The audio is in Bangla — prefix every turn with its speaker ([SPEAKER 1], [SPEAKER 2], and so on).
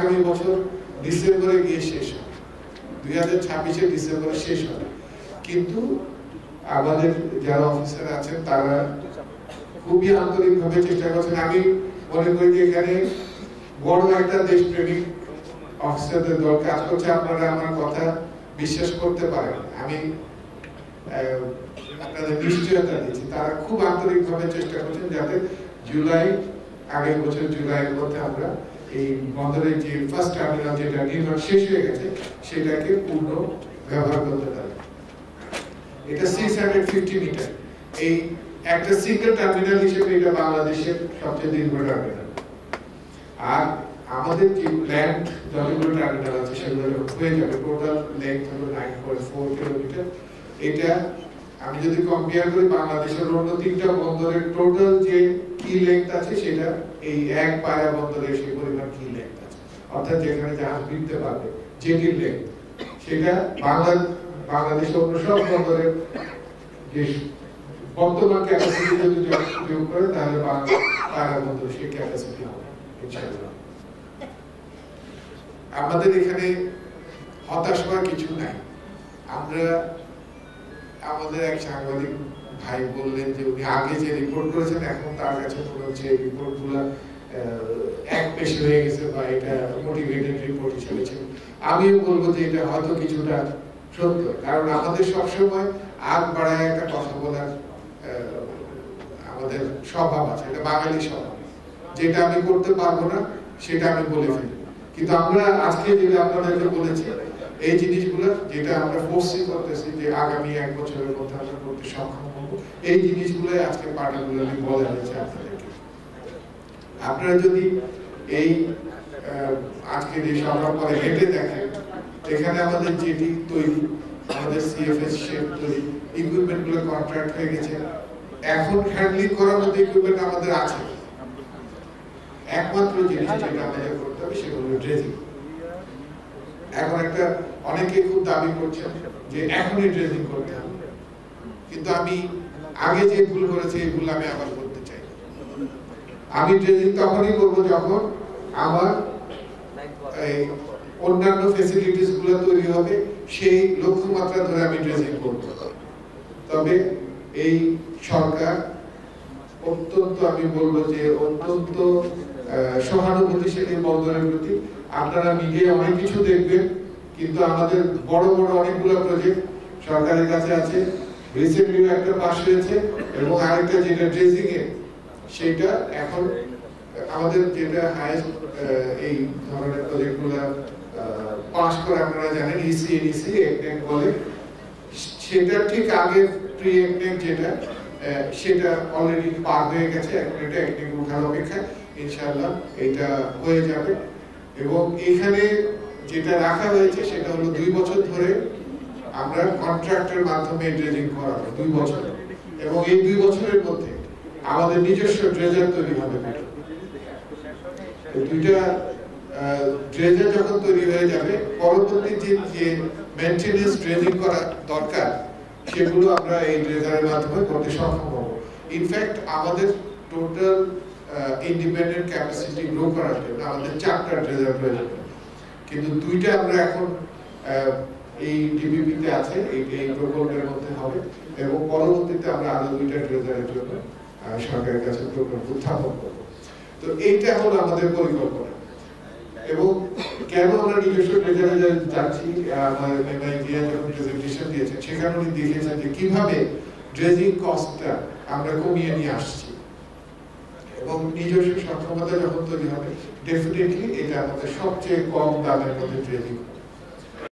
[SPEAKER 1] আগামী বছর ডিসেম্বরে গিয়ে শেষ হবে, 2026 ডিসেম্বরে শেষ হবে। কিন্তু আমাদের যারা অফিসার আছেন তারা খুবই আন্তরিকভাবে চেষ্টা করছেন। আমি মনে করি যে এখানে বড় একটা দেশপ্রেমিক অফিসারদের দল কাজ করছে। আপনারা আমার কথা বিশ্বাস করতে পারেন, আমি আপনাদের নিশ্চয়তা দিচ্ছি তারা খুব আন্তরিকভাবে চেষ্টা করছেন যাতে আগের বছর জুলাইয়ের মধ্যে আমরা এই বন্দরের যে ফার্স্ট টার্মিনাল যেটা নির্মাণ শেষ হয়ে গেছে সেটাকে পূর্ণ ব্যবহার করতে পারি। এটা 650 মিটার, এই একটা সিঙ্গেল টার্মিনাল হিসেবে এটা বাংলাদেশের সবচেয়ে দীর্ঘ টার্মিনাল। আর আমাদের যে ল্যান্ড যতগুলো টার্মিনাল আছে সেগুলো হয়ে যাবে, টোটাল লেন্থ হলো 9.4 কিলোমিটার। এটা আমি যদি কম্পেয়ার করি বাংলাদেশের অন্য 3টা বন্দরের টোটাল যে কি লেন্থ আছে সেটা এই এক পায়রা বন্দরের সেই পরিমাণ কি লেন্থ আছে, অর্থাৎ যেখানে জাহাজ ভিড়তে পারবে জেটির লেন্থ, সেটা বাংলাদেশের অন্য সব বন্দরের যে বর্তমান ক্যাপাসিটি যদি যোগ করে তাহলে পায়রা বন্দর সেই ক্যাপাসিটি হবে ইনশাআল্লাহ। আমাদের এখানে হতাশ হওয়ার কিছু নাই। আমরা আমাদের এক সাংবাদিক ভাই বললেন যে উনি আগে যে রিপোর্ট করেছেন এখন তার কাছে মনে হচ্ছে এই রিপোর্টগুলো এক পেশে হয়ে গেছে বা এটা মোটিভেটেড রিপোর্ট হিসেবে ছিল। আমিও বলবো যে এটা হয়তো কিছুটা সত্য, কারণ আমাদের সবসময় আগ বাড়ায় একটা কথা বলার আমাদের স্বভাব আছে, এটা বাঙালি স্বভাব। যেটা আমি করতে পারবো না সেটা আমি বলে ফেলি, কিন্তু আমরা আজকে যেটা আপনাদেরকে বলেছি এই জিনিসগুলো যেটা আমরা ফোর্সি করতেছি যে আগামী 1 বছরের মধ্যে আমরা করতে সক্ষম হব, এই জিনিসগুলো আজকে পার্টিকুলারলি বলা হয়েছে আপনাদেরকে। আপনারা যদি এই আজকে যে সভা পরে হেঁটে দেখেন, এখানে আমাদের জেটি তৈরি, আমাদের সিএফএস শেপ তৈরি, ইকুইপমেন্ট গুলো কন্ট্রাক্ট হয়ে গেছে, এখন হ্যান্ডলিং করার মতো ইকুইপমেন্ট আমাদের আছে। একমাত্র জিনিস যেটা আমাদের করতে হবে সেটা হলো ড্রেজিং। এখন একটা অনেকে খুব দাবি করছেন যে এখনই ড্রেজিং করতে হবে, কিন্তু আমি আগে যে ভুল করেছি এই ভুল আমি আবার করতে চাই। আমি ড্রেজিং তখনই করবো যখন আমার অন্যান্য ফ্যাসিলিটিস গুলো তৈরি হবে, সেই লক্ষ্যমাত্রা ধরে আমি ড্রেজিং করব। তবে এই সরকার অত্যন্ত, আমি বলবো যে অত্যন্ত সহানুভূতিশীল বন্দরের প্রতি। আপনারা মিডিয়ায় অনেক কিছু দেখবেন, কিন্তু আমাদের বড় বড় অনেকগুলো প্রজেক্ট সরকারের কাছে আছে। রিসেন্টলি একটা পাস হয়েছে এবং আরেকটা যেটা ড্রেজিং এর, সেটা এখন আমাদের যেটা হাইয়েস্ট এই ধরনের প্রজেক্টগুলো পাস করে আপনারা জানেন ইসিএনইসি একনেক বলে, সেটা ঠিক আগে প্রি একনেক যেটা সেটা অলরেডি পার হয়ে গেছে, এখন এটা একনেক ওঠার অপেক্ষা। ইনশাআল্লাহ এটা হয়ে যাবে। এবং এখানে যেটা রাখা হয়েছে সেটা হলো 2 বছর ধরে আমরা কন্ট্রাক্টের মাধ্যমে ড্রেজিং করাবো 2 বছর, এবং এই 2 বছরের মধ্যে আমাদের নিজস্ব ড্রেজার তৈরি হবে। দুইটা ড্রেজার যখন তৈরি হয়ে যাবে, পরবর্তী যে মেইনটেনেন্স ড্রেজিং করা দরকার সেগুলো আমরা এই ড্রেজারের মাধ্যমে করতে সক্ষম হব। ইনফ্যাক্ট আমাদের টোটাল ইন্ডিপেন্ডেন্ট ক্যাপাসিটি গ্রো করার জন্য আমাদের 4টা ড্রেজার প্রয়োজন, কিন্তু 2টা আমরা এখন এই ডিবিপিতে আছে, এই প্রকল্পের মধ্যে হবে, এবং পরবর্তীতে আমরা আরো 2টা ড্রেজারের জন্য সরকারের কাছে প্রকল্প উত্থাপন করব। তো এইটা হলো আমাদের পরিকল্পনা। এবং কেন আমরা নিজস্ব ড্রেজারে যাচ্ছি, আমাদের ইন্ডিয়া যখন প্রেজেন্টেশন দিয়েছেন সেখানে উনি দেখিয়েছেন যে কিভাবে ড্রেজিং কস্টটা আমরা কমিয়ে নিয়ে আসছি, এবং নিজস্ব সক্ষমতা যখন তৈরি হবে ডেফিনেটলি এটা আমাদের সবচেয়ে কম দামের মধ্যে ড্রেজিং